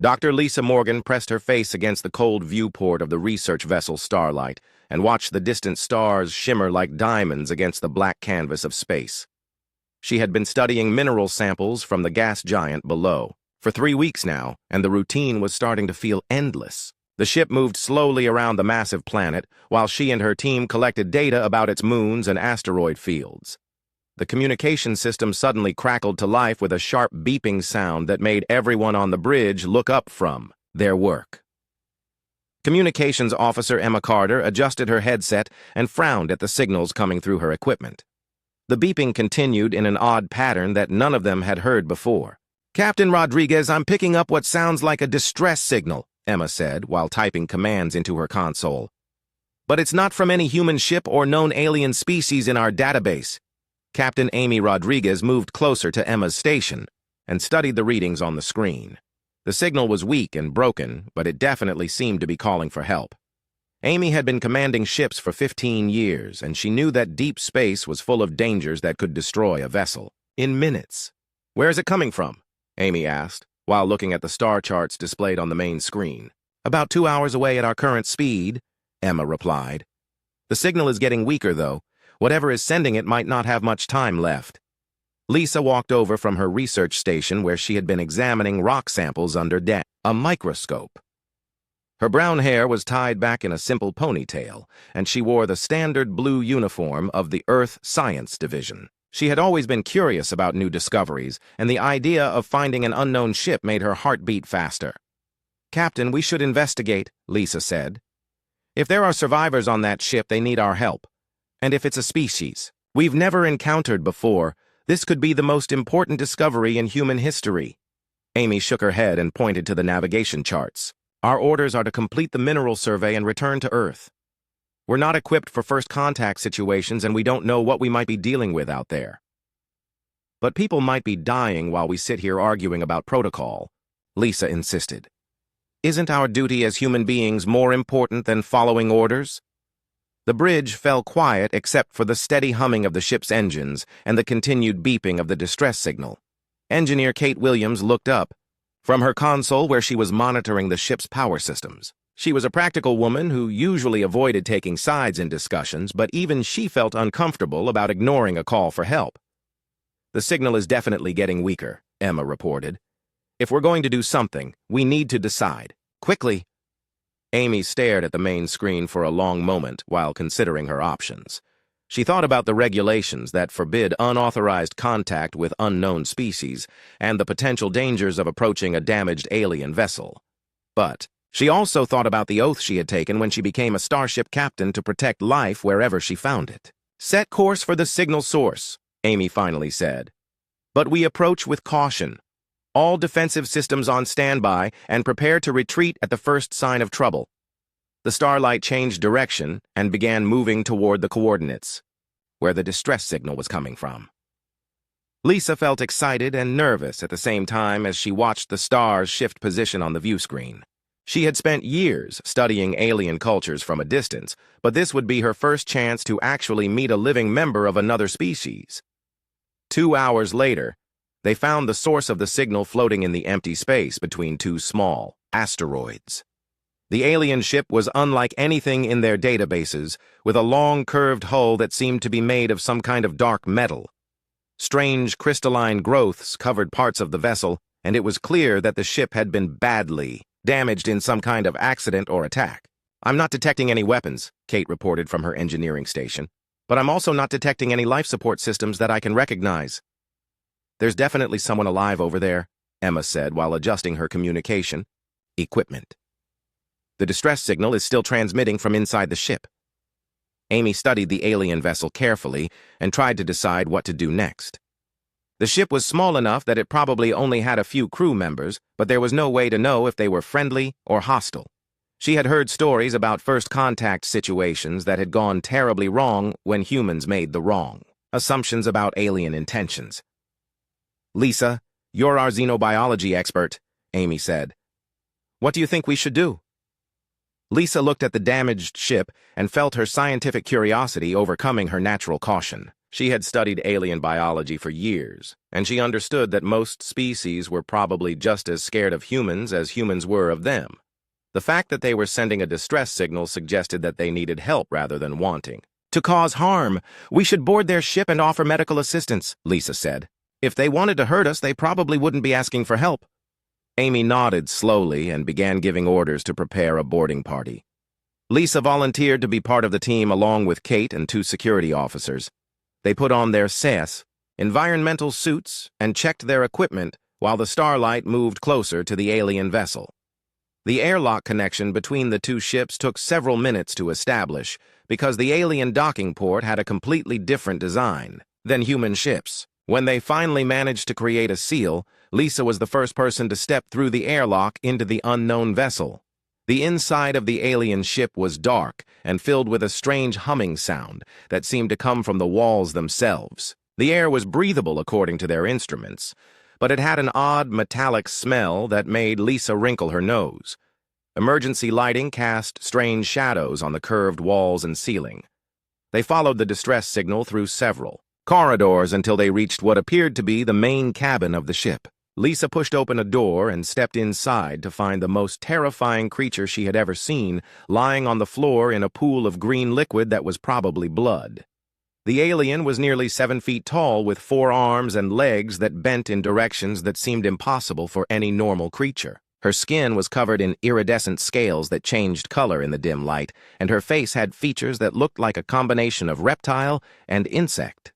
Dr. Lisa Morgan pressed her face against the cold viewport of the research vessel Starlight and watched the distant stars shimmer like diamonds against the black canvas of space. She had been studying mineral samples from the gas giant below for 3 weeks now, and the routine was starting to feel endless. The ship moved slowly around the massive planet, while she and her team collected data about its moons and asteroid fields. The communication system suddenly crackled to life with a sharp beeping sound that made everyone on the bridge look up from their work. Communications Officer Emma Carter adjusted her headset and frowned at the signals coming through her equipment. The beeping continued in an odd pattern that none of them had heard before. "Captain Rodriguez, I'm picking up what sounds like a distress signal," Emma said while typing commands into her console. "But it's not from any human ship or known alien species in our database." Captain Amy Rodriguez moved closer to Emma's station and studied the readings on the screen. The signal was weak and broken, but it definitely seemed to be calling for help. Amy had been commanding ships for 15 years, and she knew that deep space was full of dangers that could destroy a vessel in minutes. "Where is it coming from?" Amy asked, while looking at the star charts displayed on the main screen. "About 2 hours away at our current speed," Emma replied. "The signal is getting weaker, though. Whatever is sending it might not have much time left." Lisa walked over from her research station where she had been examining rock samples under a microscope. Her brown hair was tied back in a simple ponytail, and she wore the standard blue uniform of the Earth Science Division. She had always been curious about new discoveries, and the idea of finding an unknown ship made her heart beat faster. "Captain, we should investigate," Lisa said. "If there are survivors on that ship, they need our help. And if it's a species we've never encountered before, this could be the most important discovery in human history." Amy shook her head and pointed to the navigation charts. "Our orders are to complete the mineral survey and return to Earth. We're not equipped for first contact situations, and we don't know what we might be dealing with out there. But people might be dying while we sit here arguing about protocol," Lisa insisted. "Isn't our duty as human beings more important than following orders?" The bridge fell quiet except for the steady humming of the ship's engines and the continued beeping of the distress signal. Engineer Kate Williams looked up from her console where she was monitoring the ship's power systems. She was a practical woman who usually avoided taking sides in discussions, but even she felt uncomfortable about ignoring a call for help. "The signal is definitely getting weaker," Emma reported. "If we're going to do something, we need to decide. Quickly." Amy stared at the main screen for a long moment while considering her options. She thought about the regulations that forbid unauthorized contact with unknown species and the potential dangers of approaching a damaged alien vessel. But she also thought about the oath she had taken when she became a starship captain to protect life wherever she found it. "Set course for the signal source," Amy finally said. "But we approach with caution. All defensive systems on standby and prepare to retreat at the first sign of trouble." The Starlight changed direction and began moving toward the coordinates, where the distress signal was coming from. Lisa felt excited and nervous at the same time as she watched the stars shift position on the view screen. She had spent years studying alien cultures from a distance, but this would be her first chance to actually meet a living member of another species. 2 hours later, they found the source of the signal floating in the empty space between 2 small asteroids. The alien ship was unlike anything in their databases, with a long, curved hull that seemed to be made of some kind of dark metal. Strange crystalline growths covered parts of the vessel, and it was clear that the ship had been badly damaged in some kind of accident or attack. "I'm not detecting any weapons," Kate reported from her engineering station, "but I'm also not detecting any life support systems that I can recognize." "There's definitely someone alive over there," Emma said while adjusting her communication equipment. "The distress signal is still transmitting from inside the ship." Amy studied the alien vessel carefully and tried to decide what to do next. The ship was small enough that it probably only had a few crew members, but there was no way to know if they were friendly or hostile. She had heard stories about first contact situations that had gone terribly wrong when humans made the wrong assumptions about alien intentions. "Lisa, you're our xenobiology expert," Amy said. "What do you think we should do?" Lisa looked at the damaged ship and felt her scientific curiosity overcoming her natural caution. She had studied alien biology for years, and she understood that most species were probably just as scared of humans as humans were of them. The fact that they were sending a distress signal suggested that they needed help rather than wanting to cause harm. "We should board their ship and offer medical assistance," Lisa said. "If they wanted to hurt us, they probably wouldn't be asking for help." Amy nodded slowly and began giving orders to prepare a boarding party. Lisa volunteered to be part of the team along with Kate and 2 security officers. They put on their CES, environmental suits, and checked their equipment while the Starlight moved closer to the alien vessel. The airlock connection between the 2 ships took several minutes to establish because the alien docking port had a completely different design than human ships. When they finally managed to create a seal, Lisa was the first person to step through the airlock into the unknown vessel. The inside of the alien ship was dark and filled with a strange humming sound that seemed to come from the walls themselves. The air was breathable according to their instruments, but it had an odd metallic smell that made Lisa wrinkle her nose. Emergency lighting cast strange shadows on the curved walls and ceiling. They followed the distress signal through several corridors until they reached what appeared to be the main cabin of the ship. Lisa pushed open a door and stepped inside to find the most terrifying creature she had ever seen lying on the floor in a pool of green liquid that was probably blood. The alien was nearly 7 feet tall with 4 arms and legs that bent in directions that seemed impossible for any normal creature. Her skin was covered in iridescent scales that changed color in the dim light, and her face had features that looked like a combination of reptile and insect.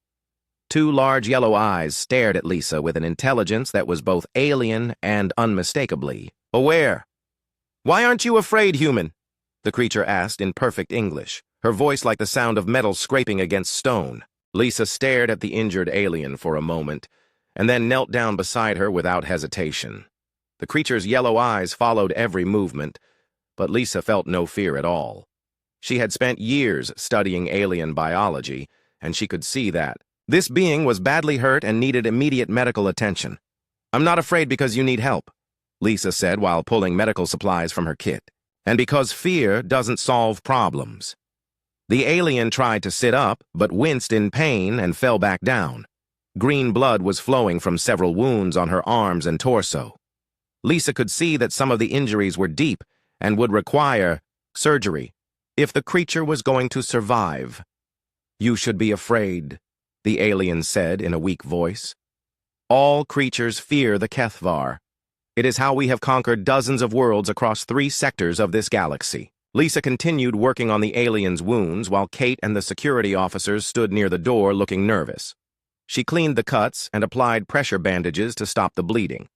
2 large yellow eyes stared at Lisa with an intelligence that was both alien and unmistakably aware. "Why aren't you afraid, human?" the creature asked in perfect English, her voice like the sound of metal scraping against stone. Lisa stared at the injured alien for a moment, and then knelt down beside her without hesitation. The creature's yellow eyes followed every movement, but Lisa felt no fear at all. She had spent years studying alien biology, and she could see that this being was badly hurt and needed immediate medical attention. "I'm not afraid because you need help," Lisa said while pulling medical supplies from her kit, "and because fear doesn't solve problems." The alien tried to sit up, but winced in pain and fell back down. Green blood was flowing from several wounds on her arms and torso. Lisa could see that some of the injuries were deep and would require surgery if the creature was going to survive. "You should be afraid," the alien said in a weak voice. "All creatures fear the Kethvar. It is how we have conquered dozens of worlds across 3 sectors of this galaxy." Lisa continued working on the alien's wounds while Kate and the security officers stood near the door looking nervous. She cleaned the cuts and applied pressure bandages to stop the bleeding.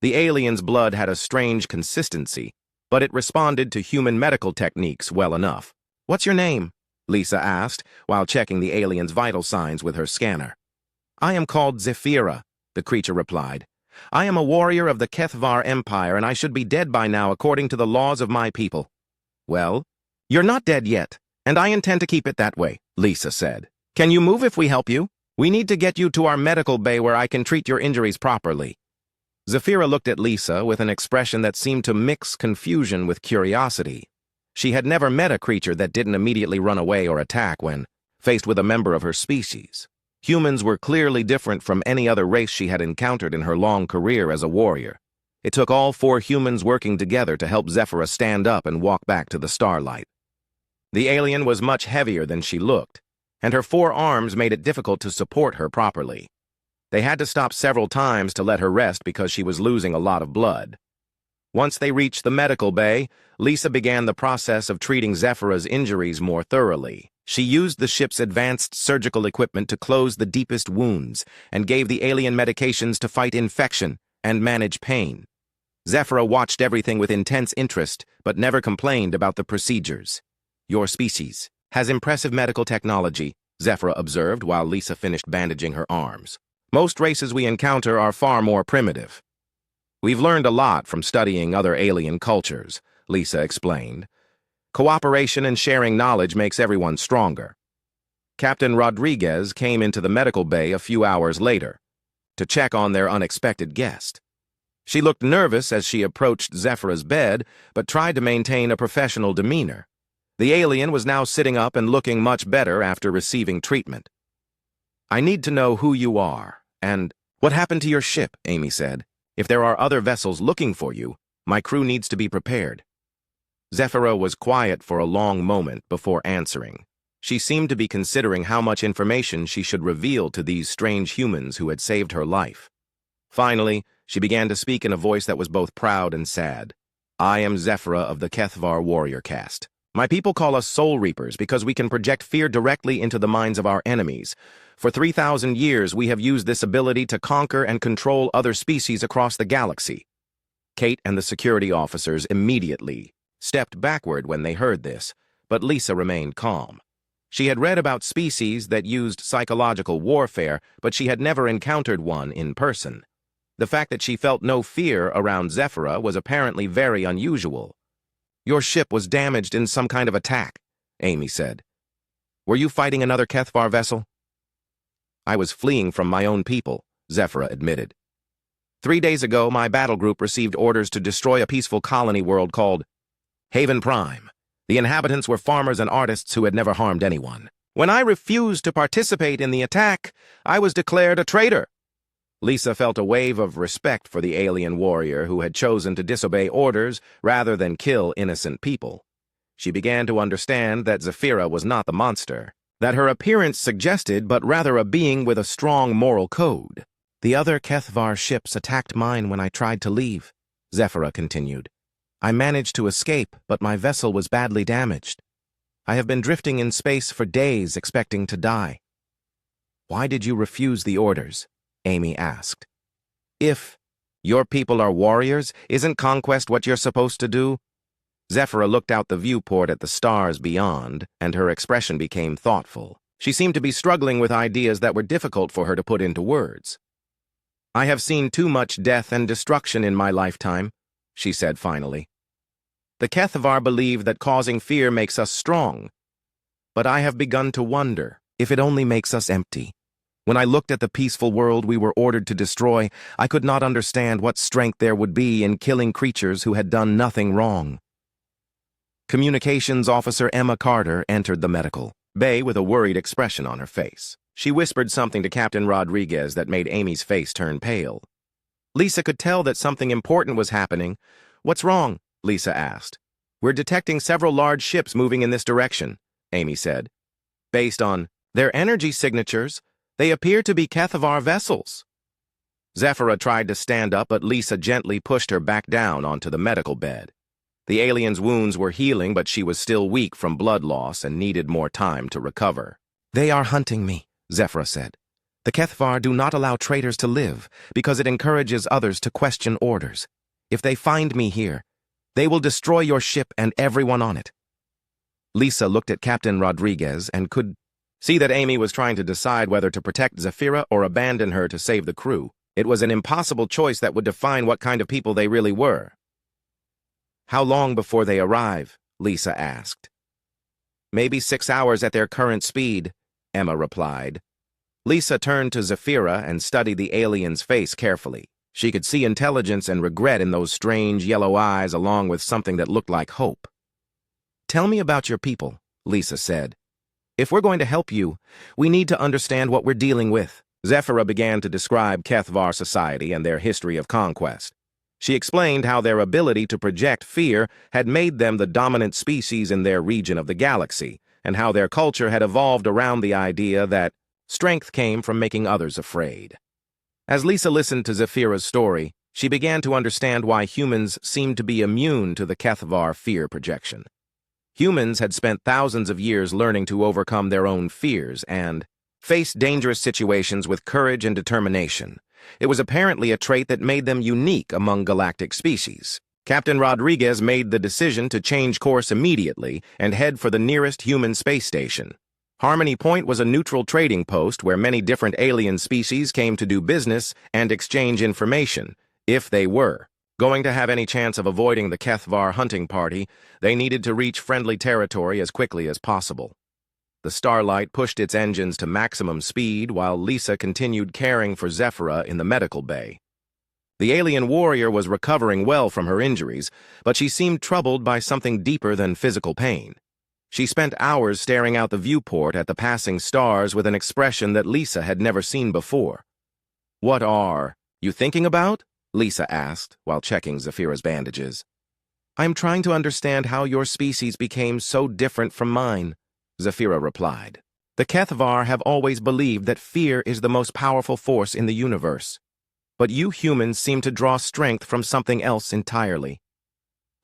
The alien's blood had a strange consistency, but it responded to human medical techniques well enough. "What's your name?" Lisa asked, while checking the alien's vital signs with her scanner. "I am called Zephyra," the creature replied. "I am a warrior of the Kethvar Empire, and I should be dead by now according to the laws of my people." "Well, you're not dead yet, and I intend to keep it that way," Lisa said. "Can you move if we help you? We need to get you to our medical bay where I can treat your injuries properly." Zephyra looked at Lisa with an expression that seemed to mix confusion with curiosity. She had never met a creature that didn't immediately run away or attack when faced with a member of her species. Humans were clearly different from any other race she had encountered in her long career as a warrior. It took all 4 humans working together to help Zephyra stand up and walk back to the Starlight. The alien was much heavier than she looked, and her 4 arms made it difficult to support her properly. They had to stop several times to let her rest because she was losing a lot of blood. Once they reached the medical bay, Lisa began the process of treating Zephyra's injuries more thoroughly. She used the ship's advanced surgical equipment to close the deepest wounds and gave the alien medications to fight infection and manage pain. Zephyra watched everything with intense interest, but never complained about the procedures. "Your species has impressive medical technology," Zephyra observed while Lisa finished bandaging her arms. "Most races we encounter are far more primitive." "We've learned a lot from studying other alien cultures," Lisa explained. "Cooperation and sharing knowledge makes everyone stronger." Captain Rodriguez came into the medical bay a few hours later to check on their unexpected guest. She looked nervous as she approached Zephyra's bed, but tried to maintain a professional demeanor. The alien was now sitting up and looking much better after receiving treatment. I need to know who you are, and what happened to your ship, Amy said. If there are other vessels looking for you, my crew needs to be prepared. Zephyra was quiet for a long moment before answering. She seemed to be considering how much information she should reveal to these strange humans who had saved her life. Finally, she began to speak in a voice that was both proud and sad. I am Zephyra of the Kethvar warrior caste. My people call us Soul Reapers because we can project fear directly into the minds of our enemies. For 3,000 years, we have used this ability to conquer and control other species across the galaxy. Kate and the security officers immediately stepped backward when they heard this, but Lisa remained calm. She had read about species that used psychological warfare, but she had never encountered one in person. The fact that she felt no fear around Zephyra was apparently very unusual. Your ship was damaged in some kind of attack, Amy said. Were you fighting another Kethvar vessel? I was fleeing from my own people, Zephyra admitted. 3 days ago, my battle group received orders to destroy a peaceful colony world called Haven Prime. The inhabitants were farmers and artists who had never harmed anyone. When I refused to participate in the attack, I was declared a traitor. Lisa felt a wave of respect for the alien warrior who had chosen to disobey orders rather than kill innocent people. She began to understand that Zephyra was not the monster, that her appearance suggested but rather a being with a strong moral code. The other Kethvar ships attacked mine when I tried to leave, Zephyra continued. I managed to escape, but my vessel was badly damaged. I have been drifting in space for days expecting to die. Why did you refuse the orders? Amy asked. If your people are warriors, isn't conquest what you're supposed to do? Zephyra looked out the viewport at the stars beyond, and her expression became thoughtful. She seemed to be struggling with ideas that were difficult for her to put into words. I have seen too much death and destruction in my lifetime, she said finally. The Kethvar believe that causing fear makes us strong, but I have begun to wonder if it only makes us empty. When I looked at the peaceful world we were ordered to destroy, I could not understand what strength there would be in killing creatures who had done nothing wrong. Communications Officer Emma Carter entered the medical bay with a worried expression on her face. She whispered something to Captain Rodriguez that made Amy's face turn pale. Lisa could tell that something important was happening. What's wrong? Lisa asked. We're detecting several large ships moving in this direction, Amy said. Based on their energy signatures, they appear to be Kethvar vessels. Zephyra tried to stand up, but Lisa gently pushed her back down onto the medical bed. The alien's wounds were healing, but she was still weak from blood loss and needed more time to recover. They are hunting me, Zephyra said. The Kethvar do not allow traitors to live because it encourages others to question orders. If they find me here, they will destroy your ship and everyone on it. Lisa looked at Captain Rodriguez and could see that Amy was trying to decide whether to protect Zephyra or abandon her to save the crew. It was an impossible choice that would define what kind of people they really were. How long before they arrive? Lisa asked. Maybe 6 hours at their current speed, Emma replied. Lisa turned to Zephyra and studied the alien's face carefully. She could see intelligence and regret in those strange yellow eyes, along with something that looked like hope. Tell me about your people, Lisa said. If we're going to help you, we need to understand what we're dealing with. Zephyra began to describe Kethvar society and their history of conquest. She explained how their ability to project fear had made them the dominant species in their region of the galaxy, and how their culture had evolved around the idea that strength came from making others afraid. As Lisa listened to Zephyra's story, she began to understand why humans seemed to be immune to the Kethvar fear projection. Humans had spent thousands of years learning to overcome their own fears and face dangerous situations with courage and determination. It was apparently a trait that made them unique among galactic species. Captain Rodriguez made the decision to change course immediately and head for the nearest human space station. Harmony Point was a neutral trading post where many different alien species came to do business and exchange information. If they were going to have any chance of avoiding the Kethvar hunting party, they needed to reach friendly territory as quickly as possible. The Starlight pushed its engines to maximum speed while Lisa continued caring for Zephyra in the medical bay. The alien warrior was recovering well from her injuries, but she seemed troubled by something deeper than physical pain. She spent hours staring out the viewport at the passing stars with an expression that Lisa had never seen before. "What are you thinking about?" Lisa asked while checking Zephyra's bandages. "I'm trying to understand how your species became so different from mine," Zephyra replied. "The Kethvar have always believed that fear is the most powerful force in the universe. But you humans seem to draw strength from something else entirely."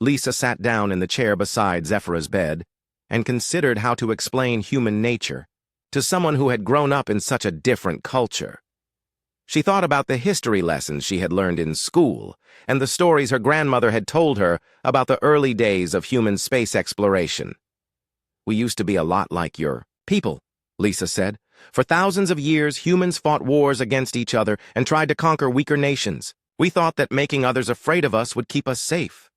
Lisa sat down in the chair beside Zephyra's bed and considered how to explain human nature to someone who had grown up in such a different culture. She thought about the history lessons she had learned in school and the stories her grandmother had told her about the early days of human space exploration. "We used to be a lot like your people," Lisa said. "For thousands of years, humans fought wars against each other and tried to conquer weaker nations. We thought that making others afraid of us would keep us safe."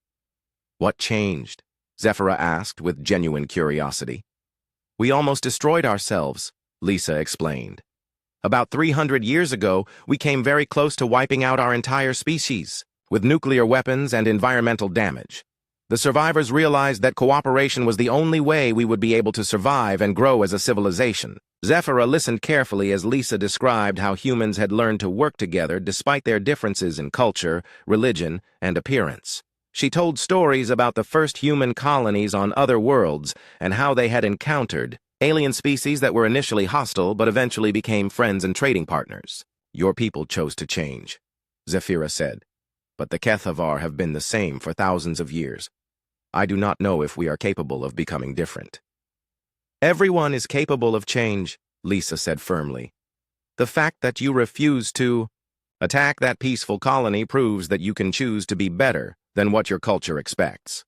"What changed?" Zephyra asked with genuine curiosity. "We almost destroyed ourselves," Lisa explained. "About 300 years ago, we came very close to wiping out our entire species, with nuclear weapons and environmental damage. The survivors realized that cooperation was the only way we would be able to survive and grow as a civilization." Zephyra listened carefully as Lisa described how humans had learned to work together despite their differences in culture, religion, and appearance. She told stories about the first human colonies on other worlds and how they had encountered alien species that were initially hostile but eventually became friends and trading partners. "Your people chose to change," Zephyra said, "but the Kethvar have been the same for thousands of years. I do not know if we are capable of becoming different." "Everyone is capable of change," Lisa said firmly. "The fact that you refuse to attack that peaceful colony proves that you can choose to be better than what your culture expects."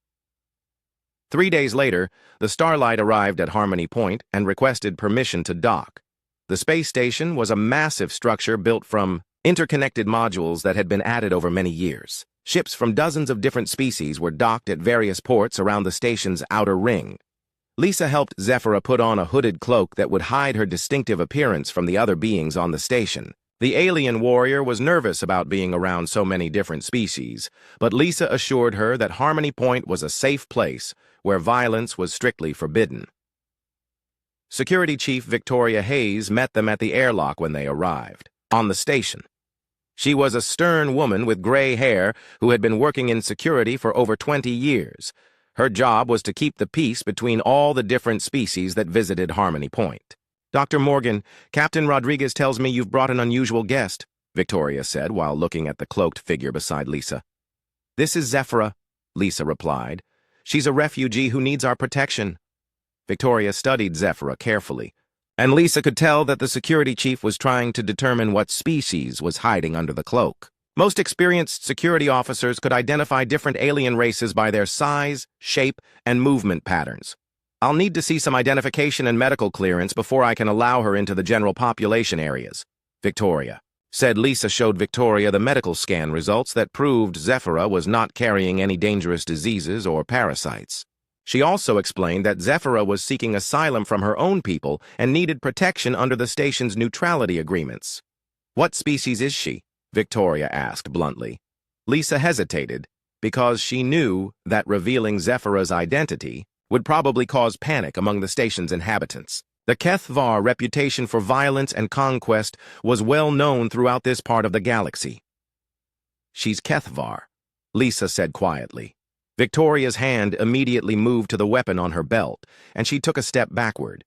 3 days later, the Starlight arrived at Harmony Point and requested permission to dock. The space station was a massive structure built from interconnected modules that had been added over many years. Ships from dozens of different species were docked at various ports around the station's outer ring. Lisa helped Zephyra put on a hooded cloak that would hide her distinctive appearance from the other beings on the station. The alien warrior was nervous about being around so many different species, but Lisa assured her that Harmony Point was a safe place where violence was strictly forbidden. Security Chief Victoria Hayes met them at the airlock when they arrived, on the station. She was a stern woman with gray hair who had been working in security for over 20 years. Her job was to keep the peace between all the different species that visited Harmony Point. "Dr. Morgan, Captain Rodriguez tells me you've brought an unusual guest," Victoria said while looking at the cloaked figure beside Lisa. "This is Zephyra," Lisa replied. "She's a refugee who needs our protection." Victoria studied Zephyra carefully, and Lisa could tell that the security chief was trying to determine what species was hiding under the cloak. Most experienced security officers could identify different alien races by their size, shape, and movement patterns. "I'll need to see some identification and medical clearance before I can allow her into the general population areas," Victoria said. Lisa showed Victoria the medical scan results that proved Zephyra was not carrying any dangerous diseases or parasites. She also explained that Zephyra was seeking asylum from her own people and needed protection under the station's neutrality agreements. "What species is she?" Victoria asked bluntly. Lisa hesitated because she knew that revealing Zephyra's identity would probably cause panic among the station's inhabitants. The Kethvar reputation for violence and conquest was well known throughout this part of the galaxy. "She's Kethvar," Lisa said quietly. Victoria's hand immediately moved to the weapon on her belt, and she took a step backward.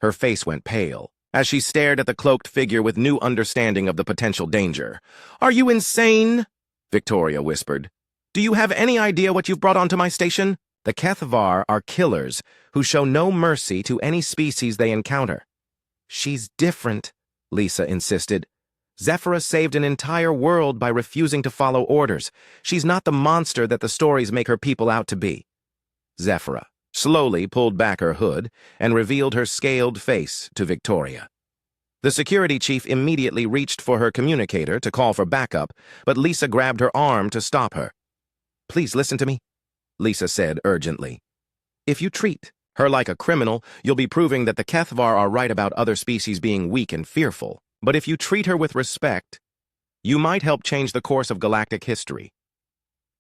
Her face went pale as she stared at the cloaked figure with new understanding of the potential danger. "Are you insane?" Victoria whispered. "Do you have any idea what you've brought onto my station? The Kethvar are killers who show no mercy to any species they encounter." "She's different," Lisa insisted. "Zephyra saved an entire world by refusing to follow orders. She's not the monster that the stories make her people out to be." Zephyra slowly pulled back her hood and revealed her scaled face to Victoria. The security chief immediately reached for her communicator to call for backup, but Lisa grabbed her arm to stop her. "Please listen to me," Lisa said urgently. "If you treat her like a criminal, you'll be proving that the Kethvar are right about other species being weak and fearful. But if you treat her with respect, you might help change the course of galactic history."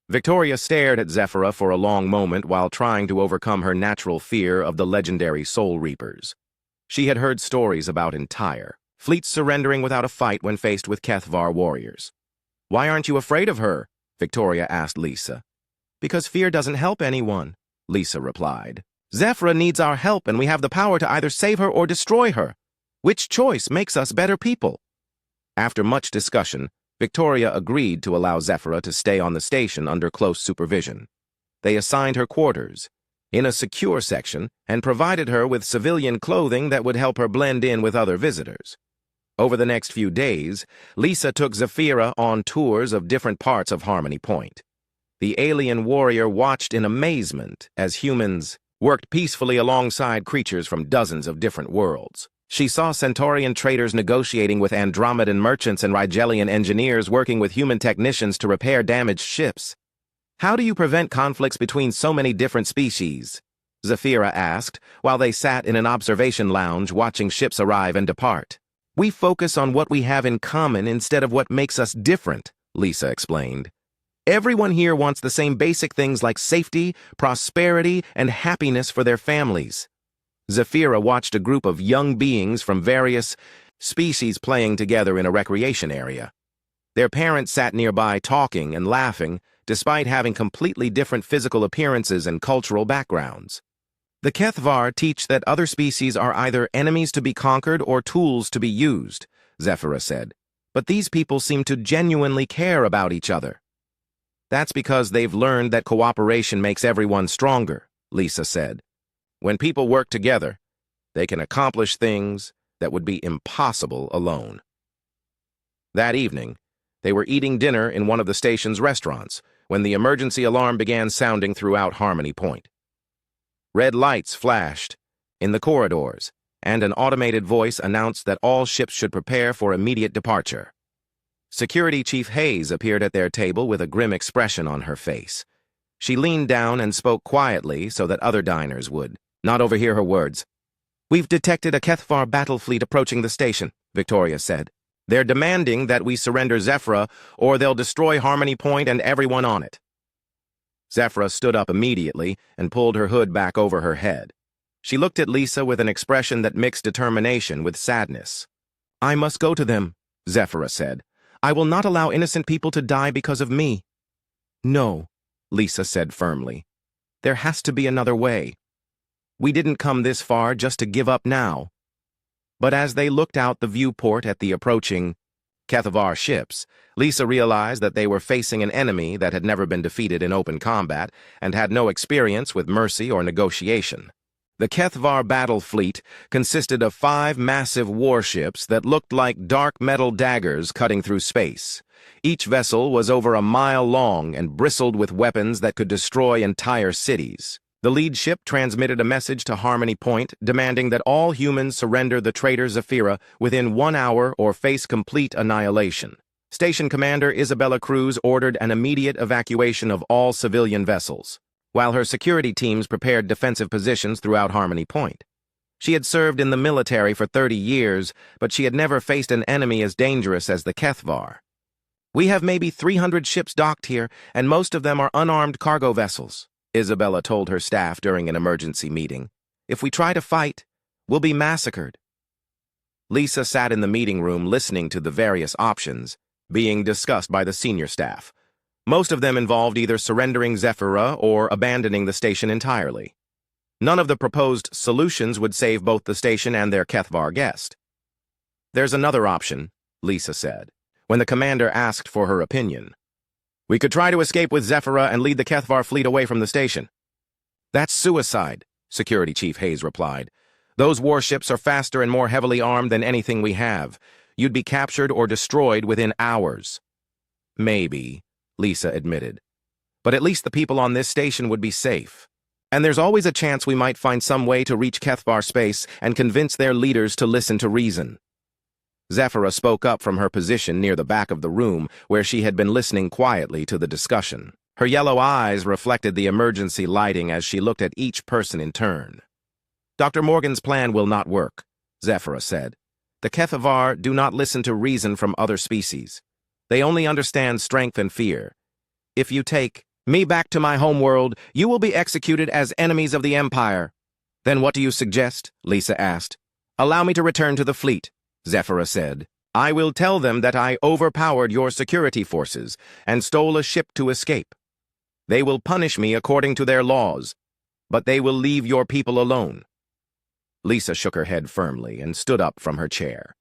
Victoria stared at Zephyra for a long moment while trying to overcome her natural fear of the legendary Soul Reapers. She had heard stories about entire fleets surrendering without a fight when faced with HFY warriors. "Why aren't you afraid of her?" Victoria asked Lisa. "Because fear doesn't help anyone," Lisa replied. "Zephyra needs our help, and we have the power to either save her or destroy her. Which choice makes us better people?" After much discussion, Victoria agreed to allow Zephyra to stay on the station under close supervision. They assigned her quarters in a secure section and provided her with civilian clothing that would help her blend in with other visitors. Over the next few days, Lisa took Zephyra on tours of different parts of Harmony Point. The alien warrior watched in amazement as humans worked peacefully alongside creatures from dozens of different worlds. She saw Centaurian traders negotiating with Andromedan merchants and Rigelian engineers working with human technicians to repair damaged ships. "How do you prevent conflicts between so many different species?" Zephyra asked, while they sat in an observation lounge watching ships arrive and depart. "We focus on what we have in common instead of what makes us different," Lisa explained. "Everyone here wants the same basic things like safety, prosperity, and happiness for their families." Zephyra watched a group of young beings from various species playing together in a recreation area. Their parents sat nearby talking and laughing, despite having completely different physical appearances and cultural backgrounds. "The HFY teach that other species are either enemies to be conquered or tools to be used," Zephyra said. "But these people seem to genuinely care about each other." "That's because they've learned that cooperation makes everyone stronger," Lisa said. "When people work together, they can accomplish things that would be impossible alone." That evening, they were eating dinner in one of the station's restaurants when the emergency alarm began sounding throughout Harmony Point. Red lights flashed in the corridors, and an automated voice announced that all ships should prepare for immediate departure. Security Chief Hayes appeared at their table with a grim expression on her face. She leaned down and spoke quietly so that other diners would not overhear her words. "We've detected a HFY battle fleet approaching the station," Victoria said. "They're demanding that we surrender Zephyra, or they'll destroy Harmony Point and everyone on it." Zephyra stood up immediately and pulled her hood back over her head. She looked at Lisa with an expression that mixed determination with sadness. "I must go to them," Zephyra said. "I will not allow innocent people to die because of me." "No," Lisa said firmly. "There has to be another way. We didn't come this far just to give up now." But as they looked out the viewport at the approaching HFY ships, Lisa realized that they were facing an enemy that had never been defeated in open combat and had no experience with mercy or negotiation. The HFY battle fleet consisted of 5 massive warships that looked like dark metal daggers cutting through space. Each vessel was over a mile long and bristled with weapons that could destroy entire cities. The lead ship transmitted a message to Harmony Point demanding that all humans surrender the traitor Zephyra within 1 hour or face complete annihilation. Station Commander Isabella Cruz ordered an immediate evacuation of all civilian vessels, while her security teams prepared defensive positions throughout Harmony Point. She had served in the military for 30 years, but she had never faced an enemy as dangerous as the HFY. "We have maybe 300 ships docked here, and most of them are unarmed cargo vessels," Isabella told her staff during an emergency meeting. "If we try to fight, we'll be massacred." Lisa sat in the meeting room listening to the various options being discussed by the senior staff. Most of them involved either surrendering Zephyra or abandoning the station entirely. None of the proposed solutions would save both the station and their HFY guest. "There's another option," Lisa said, when the commander asked for her opinion. "We could try to escape with Zephyra and lead the HFY fleet away from the station." "That's suicide," Security Chief Hayes replied. "Those warships are faster and more heavily armed than anything we have. You'd be captured or destroyed within hours." "Maybe," Lisa admitted. "But at least the people on this station would be safe. And there's always a chance we might find some way to reach HFY space and convince their leaders to listen to reason." Zephyra spoke up from her position near the back of the room where she had been listening quietly to the discussion. Her yellow eyes reflected the emergency lighting as she looked at each person in turn. "Dr. Morgan's plan will not work," Zephyra said. "The HFY do not listen to reason from other species. They only understand strength and fear. If you take Me back to my homeworld, you will be executed as enemies of the Empire. Then what do you suggest? Lisa asked. Allow me to return to the fleet, Zephyra said. I will tell them that I overpowered your security forces and stole a ship to escape. They will punish me according to their laws, but they will leave your people alone. Lisa shook her head firmly and stood up from her chair.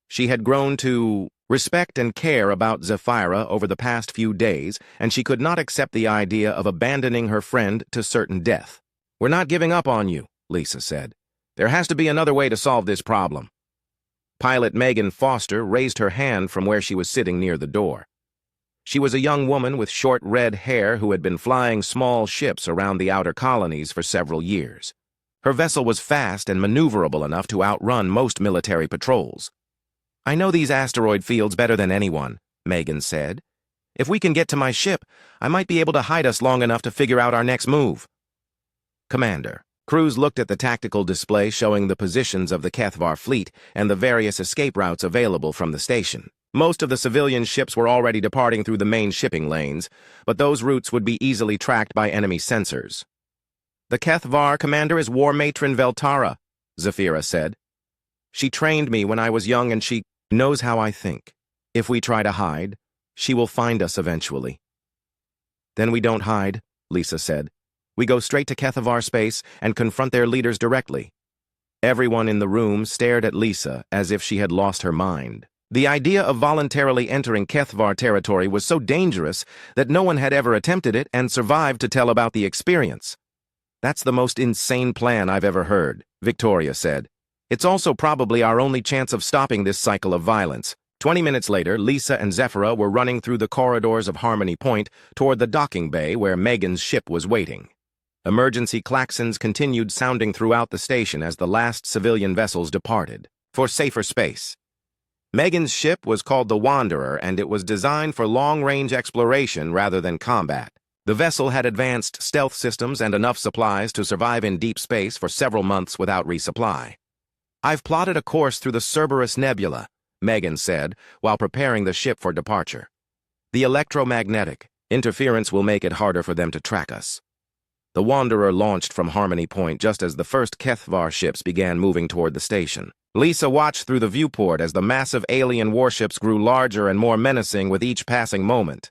She had grown to respect and care about Zephyra over the past few days, and she could not accept the idea of abandoning her friend to certain death. We're not giving up on you, Lisa said. There has to be another way to solve this problem. Pilot Megan Foster raised her hand from where she was sitting near the door. She was a young woman with short red hair who had been flying small ships around the outer colonies for several years. Her vessel was fast and maneuverable enough to outrun most military patrols. I know these asteroid fields better than anyone, Megan said. If we can get to my ship, I might be able to hide us long enough to figure out our next move. Commander, Cruz looked at the tactical display showing the positions of the Kethvar fleet and the various escape routes available from the station. Most of the civilian ships were already departing through the main shipping lanes, but those routes would be easily tracked by enemy sensors. The Kethvar commander is War Matron Veltara, Zephyra said. She trained me when I was young and she knows how I think. If we try to hide, she will find us eventually. Then we don't hide, Lisa said. We go straight to Kethvar space and confront their leaders directly. Everyone in the room stared at Lisa as if she had lost her mind. The idea of voluntarily entering Kethvar territory was so dangerous that no one had ever attempted it and survived to tell about the experience. That's the most insane plan I've ever heard, Victoria said. It's also probably our only chance of stopping this cycle of violence. 20 minutes later, Lisa and Zephyra were running through the corridors of Harmony Point toward the docking bay where Megan's ship was waiting. Emergency klaxons continued sounding throughout the station as the last civilian vessels departed, for safer space. Megan's ship was called the Wanderer, and it was designed for long-range exploration rather than combat. The vessel had advanced stealth systems and enough supplies to survive in deep space for several months without resupply. I've plotted a course through the Cerberus Nebula, Megan said, while preparing the ship for departure. The electromagnetic interference will make it harder for them to track us. The Wanderer launched from Harmony Point just as the first Kethvar ships began moving toward the station. Lisa watched through the viewport as the massive alien warships grew larger and more menacing with each passing moment.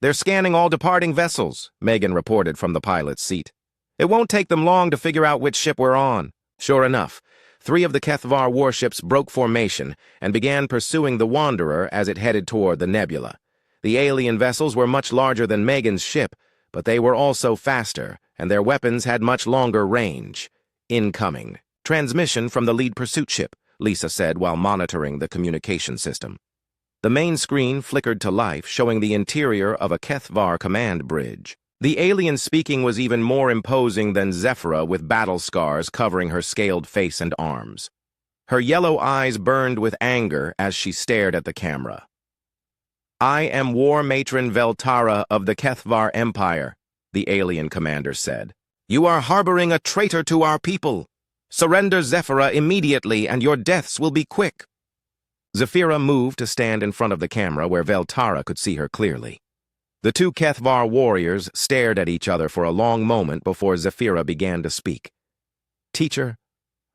They're scanning all departing vessels, Megan reported from the pilot's seat. It won't take them long to figure out which ship we're on. Sure enough, 3 of the Kethvar warships broke formation and began pursuing the Wanderer as it headed toward the nebula. The alien vessels were much larger than Megan's ship, but they were also faster, and their weapons had much longer range. Incoming. Transmission from the lead pursuit ship, Lisa said while monitoring the communication system. The main screen flickered to life, showing the interior of a Kethvar command bridge. The alien speaking was even more imposing than Zephyra, with battle scars covering her scaled face and arms. Her yellow eyes burned with anger as she stared at the camera. I am War Matron Veltara of the Kethvar Empire, the alien commander said. You are harboring a traitor to our people. Surrender Zephyra immediately, and your deaths will be quick. Zephyra moved to stand in front of the camera where Veltara could see her clearly. The 2 Kethvar warriors stared at each other for a long moment before Zephyra began to speak. Teacher,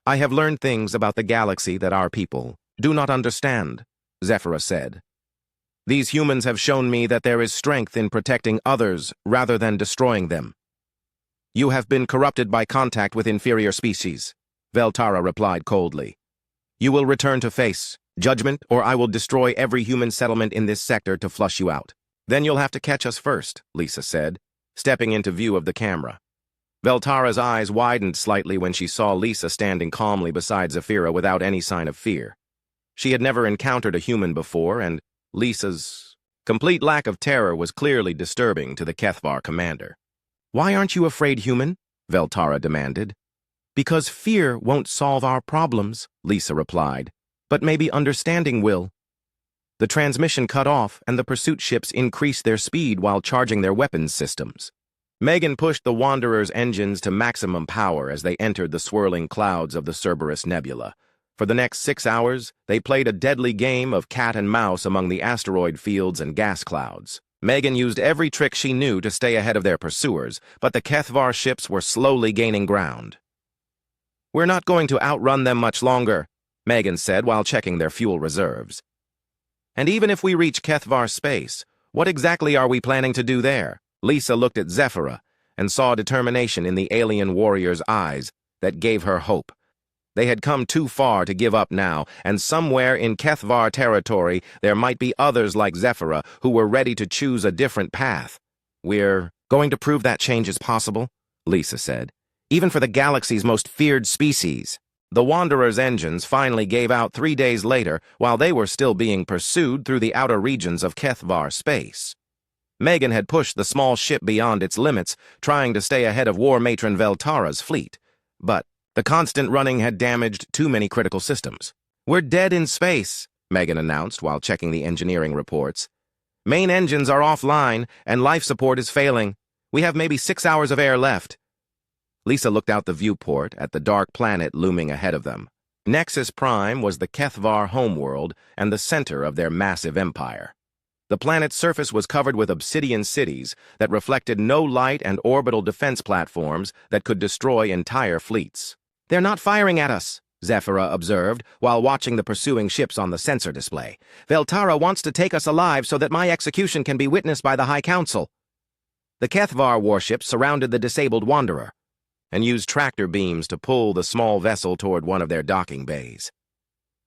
I have learned things about the galaxy that our people do not understand, Zephyra said. These humans have shown me that there is strength in protecting others rather than destroying them. You have been corrupted by contact with inferior species, Veltara replied coldly. You will return to face judgment, or I will destroy every human settlement in this sector to flush you out. Then you'll have to catch us first, Lisa said, stepping into view of the camera. Veltara's eyes widened slightly when she saw Lisa standing calmly beside Zephyra without any sign of fear. She had never encountered a human before, and Lisa's complete lack of terror was clearly disturbing to the Kethvar commander. Why aren't you afraid, human? Veltara demanded. Because fear won't solve our problems, Lisa replied, but maybe understanding will. The transmission cut off and the pursuit ships increased their speed while charging their weapons systems. Megan pushed the Wanderer's engines to maximum power as they entered the swirling clouds of the Cerberus Nebula. For the next 6 hours, they played a deadly game of cat and mouse among the asteroid fields and gas clouds. Megan used every trick she knew to stay ahead of their pursuers, but the Kethvar ships were slowly gaining ground. "We're not going to outrun them much longer," Megan said while checking their fuel reserves. "And even if we reach Kethvar space, what exactly are we planning to do there?" Lisa looked at Zephyra and saw determination in the alien warrior's eyes that gave her hope. They had come too far to give up now, and somewhere in Kethvar territory there might be others like Zephyra who were ready to choose a different path. "We're going to prove that change is possible," Lisa said, "even for the galaxy's most feared species." The Wanderer's engines finally gave out 3 days later while they were still being pursued through the outer regions of Kethvar space. Megan had pushed the small ship beyond its limits, trying to stay ahead of War Matron Veltara's fleet, but the constant running had damaged too many critical systems. "We're dead in space," Megan announced while checking the engineering reports. "Main engines are offline, and life support is failing. We have maybe 6 hours of air left." Lisa looked out the viewport at the dark planet looming ahead of them. Nexus Prime was the Kethvar homeworld and the center of their massive empire. The planet's surface was covered with obsidian cities that reflected no light and orbital defense platforms that could destroy entire fleets. "They're not firing at us," Zephyra observed while watching the pursuing ships on the sensor display. "Veltara wants to take us alive so that my execution can be witnessed by the High Council." The Kethvar warships surrounded the disabled Wanderer and used tractor beams to pull the small vessel toward one of their docking bays.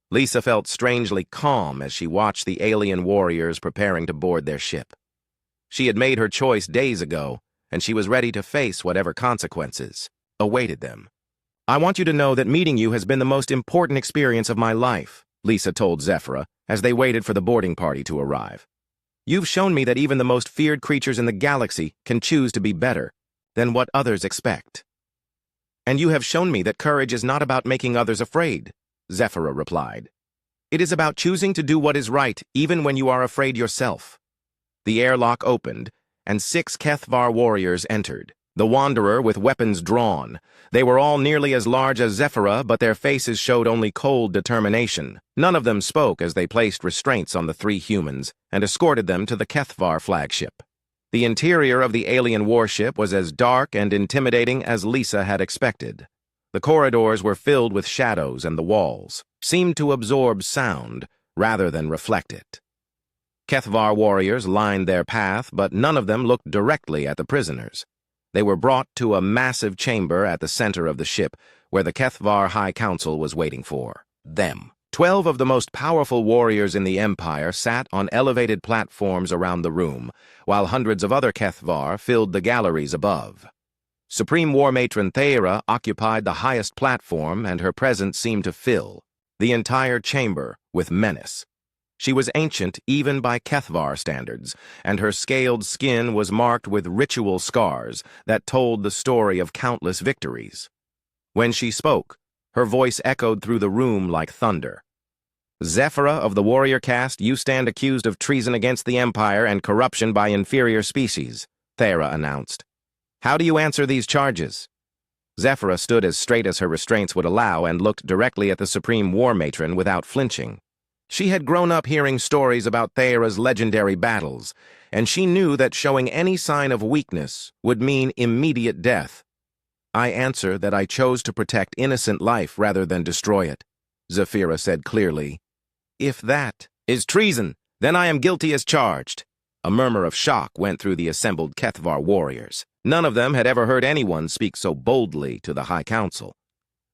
Lisa felt strangely calm as she watched the alien warriors preparing to board their ship. She had made her choice days ago, and she was ready to face whatever consequences awaited them. "I want you to know that meeting you has been the most important experience of my life," Lisa told Zephyra as they waited for the boarding party to arrive. "You've shown me that even the most feared creatures in the galaxy can choose to be better than what others expect. And you have shown me that courage is not about making others afraid," Zephyra replied. "It is about choosing to do what is right, even when you are afraid yourself." The airlock opened, and 6 Kethvar warriors entered, the Wanderer with weapons drawn. They were all nearly as large as Zephyra, but their faces showed only cold determination. None of them spoke as they placed restraints on the 3 humans and escorted them to the Kethvar flagship. The interior of the alien warship was as dark and intimidating as Lisa had expected. The corridors were filled with shadows, and the walls seemed to absorb sound rather than reflect it. Kethvar warriors lined their path, but none of them looked directly at the prisoners. They were brought to a massive chamber at the center of the ship, where the Kethvar High Council was waiting for them. 12 of the most powerful warriors in the Empire sat on elevated platforms around the room, while hundreds of other Kethvar filled the galleries above. Supreme War Matron Thera occupied the highest platform, and her presence seemed to fill the entire chamber with menace. She was ancient even by Kethvar standards, and her scaled skin was marked with ritual scars that told the story of countless victories. When she spoke, her voice echoed through the room like thunder. "Zephyra of the warrior caste, you stand accused of treason against the Empire and corruption by inferior species," Thera announced. "How do you answer these charges?" Zephyra stood as straight as her restraints would allow and looked directly at the Supreme War Matron without flinching. She had grown up hearing stories about Thera's legendary battles, and she knew that showing any sign of weakness would mean immediate death. "I answer that I chose to protect innocent life rather than destroy it," Zephyra said clearly. "If that is treason, then I am guilty as charged." A murmur of shock went through the assembled Kethvar warriors. None of them had ever heard anyone speak so boldly to the High Council.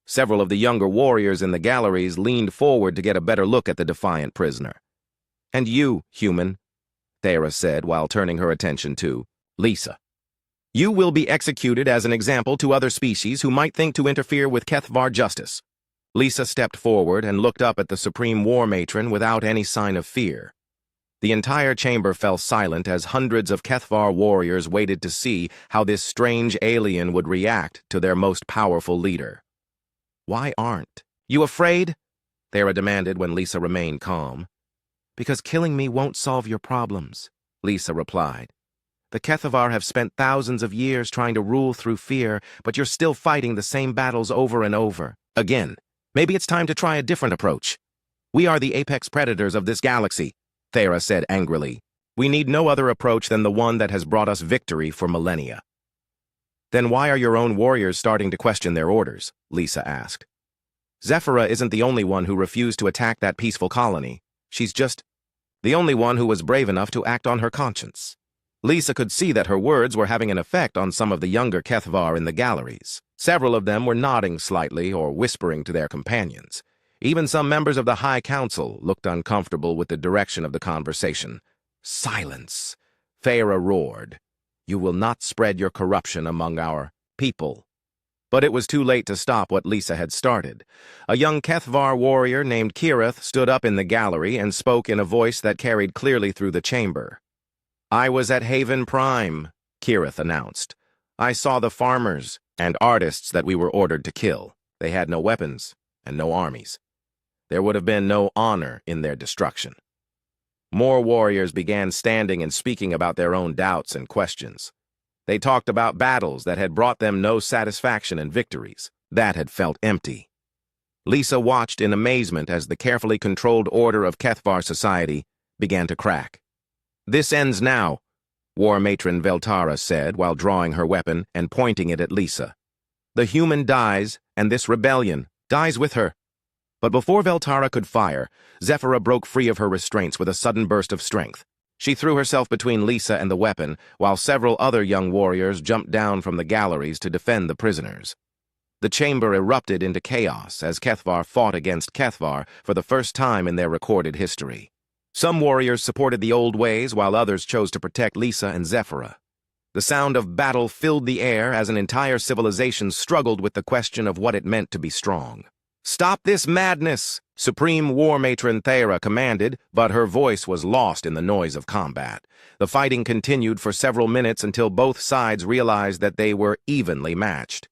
Several of the younger warriors in the galleries leaned forward to get a better look at the defiant prisoner. "And you, human," Thera said while turning her attention to Lisa. "You will be executed as an example to other species who might think to interfere with Kethvar justice." Lisa stepped forward and looked up at the Supreme War Matron without any sign of fear. The entire chamber fell silent as hundreds of Kethvar warriors waited to see how this strange alien would react to their most powerful leader. "Why aren't you afraid?" Thera demanded when Lisa remained calm. "Because killing me won't solve your problems," Lisa replied. "The Kethvar have spent thousands of years trying to rule through fear, but you're still fighting the same battles over and over again. Maybe it's time to try a different approach." "We are the apex predators of this galaxy," Thera said angrily. We need no other approach than the one that has brought us victory for millennia. Then why are your own warriors starting to question their orders? Lisa asked. Zephyra isn't the only one who refused to attack that peaceful colony. She's just the only one who was brave enough to act on her conscience. Lisa could see that her words were having an effect on some of the younger Kethvar in the galleries. Several of them were nodding slightly or whispering to their companions. Even some members of the High Council looked uncomfortable with the direction of the conversation. Silence! Feyre roared. You will not spread your corruption among our people. But it was too late to stop what Lisa had started. A young Kethvar warrior named Kirith stood up in the gallery and spoke in a voice that carried clearly through the chamber. I was at Haven Prime, Kirith announced. I saw the farmers and artists that we were ordered to kill. They had no weapons and no armies. There would have been no honor in their destruction. More warriors began standing and speaking about their own doubts and questions. They talked about battles that had brought them no satisfaction and victories that had felt empty. Lisa watched in amazement as the carefully controlled order of Kethvar society began to crack. This ends now, War Matron Veltara said while drawing her weapon and pointing it at Lisa. The human dies, and this rebellion dies with her. But before Veltara could fire, Zephyra broke free of her restraints with a sudden burst of strength. She threw herself between Lisa and the weapon, while several other young warriors jumped down from the galleries to defend the prisoners. The chamber erupted into chaos as Kethvar fought against Kethvar for the first time in their recorded history. Some warriors supported the old ways, while others chose to protect Lisa and Zephyra. The sound of battle filled the air as an entire civilization struggled with the question of what it meant to be strong. Stop this madness, Supreme War Matron Thera commanded, but her voice was lost in the noise of combat. The fighting continued for several minutes until both sides realized that they were evenly matched.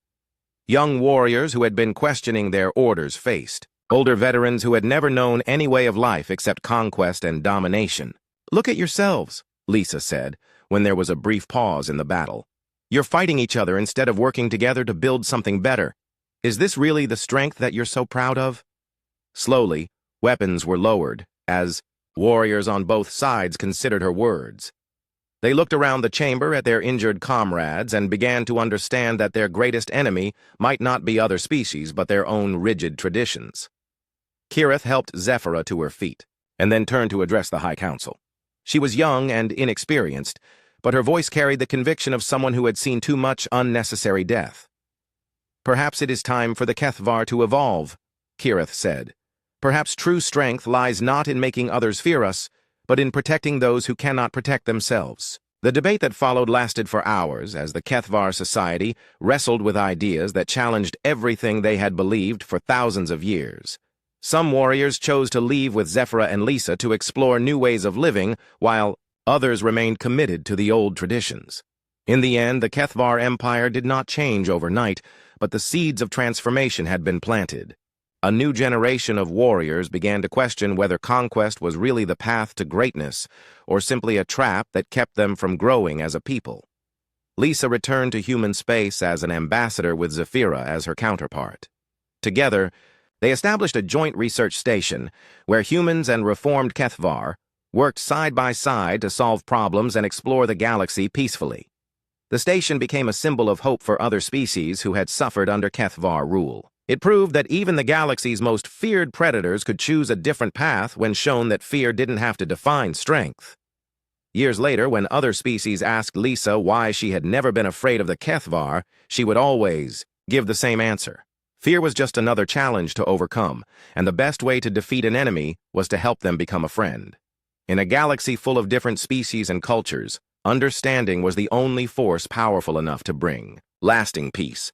Young warriors who had been questioning their orders faced older veterans who had never known any way of life except conquest and domination. Look at yourselves, Lisa said, when there was a brief pause in the battle. You're fighting each other instead of working together to build something better. Is this really the strength that you're so proud of? Slowly, weapons were lowered, as warriors on both sides considered her words. They looked around the chamber at their injured comrades and began to understand that their greatest enemy might not be other species but their own rigid traditions. Kirith helped Zephyra to her feet, and then turned to address the High Council. She was young and inexperienced, but her voice carried the conviction of someone who had seen too much unnecessary death. Perhaps it is time for the Kethvar to evolve, Kirith said. Perhaps true strength lies not in making others fear us, but in protecting those who cannot protect themselves. The debate that followed lasted for hours as the Kethvar society wrestled with ideas that challenged everything they had believed for thousands of years. Some warriors chose to leave with Zephyra and Lisa to explore new ways of living, while others remained committed to the old traditions. In the end, the Kethvar Empire did not change overnight, but the seeds of transformation had been planted. A new generation of warriors began to question whether conquest was really the path to greatness, or simply a trap that kept them from growing as a people. Lisa returned to human space as an ambassador with Zephyra as her counterpart. Together, they established a joint research station where humans and reformed Kethvar worked side by side to solve problems and explore the galaxy peacefully. The station became a symbol of hope for other species who had suffered under Kethvar rule. It proved that even the galaxy's most feared predators could choose a different path when shown that fear didn't have to define strength. Years later, when other species asked Lisa why she had never been afraid of the Kethvar, she would always give the same answer. Fear was just another challenge to overcome, and the best way to defeat an enemy was to help them become a friend. In a galaxy full of different species and cultures, understanding was the only force powerful enough to bring lasting peace.